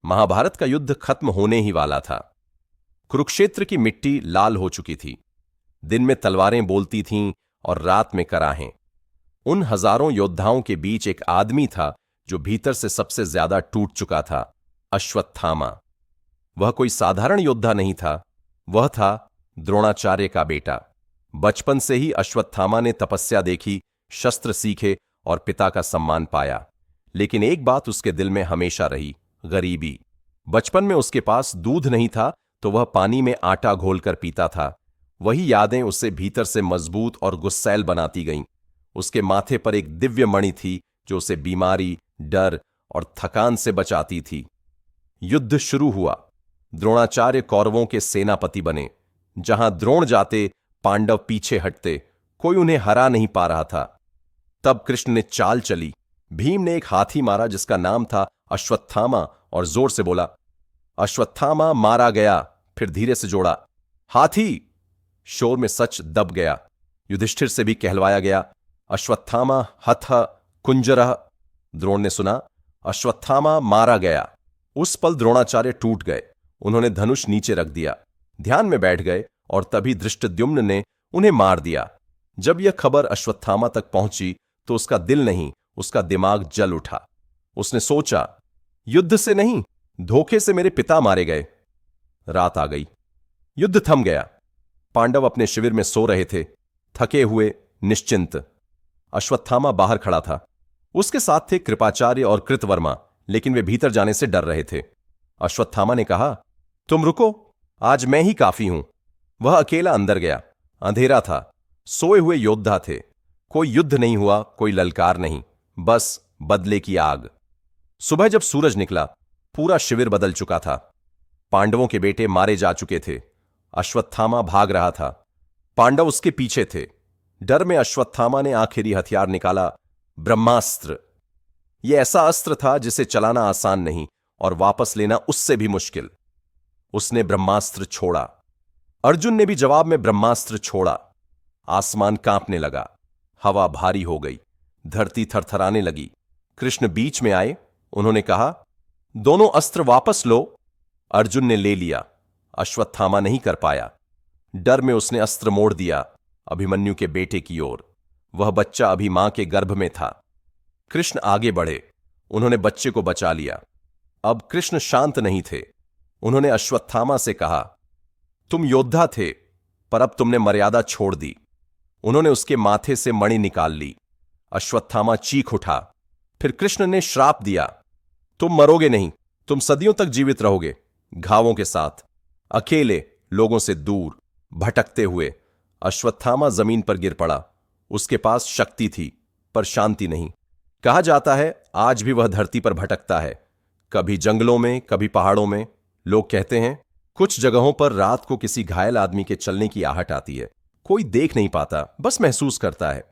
महाभारत का युद्ध खत्म होने ही वाला था। कुरुक्षेत्र की मिट्टी लाल हो चुकी थी। दिन में तलवारें बोलती थीं और रात में कराहें। उन हजारों योद्धाओं के बीच एक आदमी था जो भीतर से सबसे ज्यादा टूट चुका था, अश्वत्थामा। वह कोई साधारण योद्धा नहीं था, वह था द्रोणाचार्य का बेटा। बचपन से ही अश्वत्थामा ने तपस्या देखी, शस्त्र सीखे और पिता का सम्मान पाया। लेकिन एक बात उसके दिल में हमेशा रही, गरीबी। बचपन में उसके पास दूध नहीं था तो वह पानी में आटा घोलकर पीता था। वही यादें उसे भीतर से मजबूत और गुस्सैल बनाती गईं। उसके माथे पर एक दिव्य मणि थी जो उसे बीमारी, डर और थकान से बचाती थी। युद्ध शुरू हुआ। द्रोणाचार्य कौरवों के सेनापति बने। जहां द्रोण जाते, पांडव पीछे हटते। कोई उन्हें हरा नहीं पा रहा था। तब कृष्ण ने चाल चली। भीम ने एक हाथी मारा जिसका नाम था अश्वत्थामा और जोर से बोला, अश्वत्थामा मारा गया। फिर धीरे से जोड़ा, हाथी। शोर में सच दब गया। युधिष्ठिर से भी कहलवाया गया, अश्वत्थामा हथ कुंजरह। द्रोण ने सुना, अश्वत्थामा मारा गया। उस पल द्रोणाचार्य टूट गए। उन्होंने धनुष नीचे रख दिया, ध्यान में बैठ गए और तभी धृष्टद्युम्न ने उन्हें मार दिया। जब यह खबर अश्वत्थामा तक पहुंची तो उसका दिल नहीं, उसका दिमाग जल उठा। उसने सोचा, युद्ध से नहीं, धोखे से मेरे पिता मारे गए। रात आ गई। युद्ध थम गया। पांडव अपने शिविर में सो रहे थे, थके हुए, निश्चिंत। अश्वत्थामा बाहर खड़ा था। उसके साथ थे कृपाचार्य और कृतवर्मा, लेकिन वे भीतर जाने से डर रहे थे। अश्वत्थामा ने कहा, तुम रुको, आज मैं ही काफी हूं। वह अकेला अंदर गया। अंधेरा था, सोए हुए योद्धा थे। कोई युद्ध नहीं हुआ, कोई ललकार नहीं, बस बदले की आग। सुबह जब सूरज निकला, पूरा शिविर बदल चुका था। पांडवों के बेटे मारे जा चुके थे। अश्वत्थामा भाग रहा था। पांडव उसके पीछे थे। डर में अश्वत्थामा ने आखिरी हथियार निकाला, ब्रह्मास्त्र। यह ऐसा अस्त्र था जिसे चलाना आसान नहीं और वापस लेना उससे भी मुश्किल। उसने ब्रह्मास्त्र छोड़ा। अर्जुन ने भी जवाब में ब्रह्मास्त्र छोड़ा। आसमान कांपने लगा, हवा भारी हो गई, धरती थरथराने लगी। कृष्ण बीच में आए। उन्होंने कहा, दोनों अस्त्र वापस लो। अर्जुन ने ले लिया। अश्वत्थामा नहीं कर पाया। डर में उसने अस्त्र मोड़ दिया, अभिमन्यु के बेटे की ओर। वह बच्चा अभी मां के गर्भ में था। कृष्ण आगे बढ़े। उन्होंने बच्चे को बचा लिया। अब कृष्ण शांत नहीं थे। उन्होंने अश्वत्थामा से कहा, तुम योद्धा थे, पर अब तुमने मर्यादा छोड़ दी। उन्होंने उसके माथे से मणि निकाल ली। अश्वत्थामा चीख उठा। फिर कृष्ण ने श्राप दिया, तुम मरोगे नहीं, तुम सदियों तक जीवित रहोगे, घावों के साथ, अकेले, लोगों से दूर, भटकते हुए। अश्वत्थामा जमीन पर गिर पड़ा। उसके पास शक्ति थी, पर शांति नहीं। कहा जाता है आज भी वह धरती पर भटकता है, कभी जंगलों में, कभी पहाड़ों में। लोग कहते हैं कुछ जगहों पर रात को किसी घायल आदमी के चलने की आहट आती है। कोई देख नहीं पाता, बस महसूस करता है।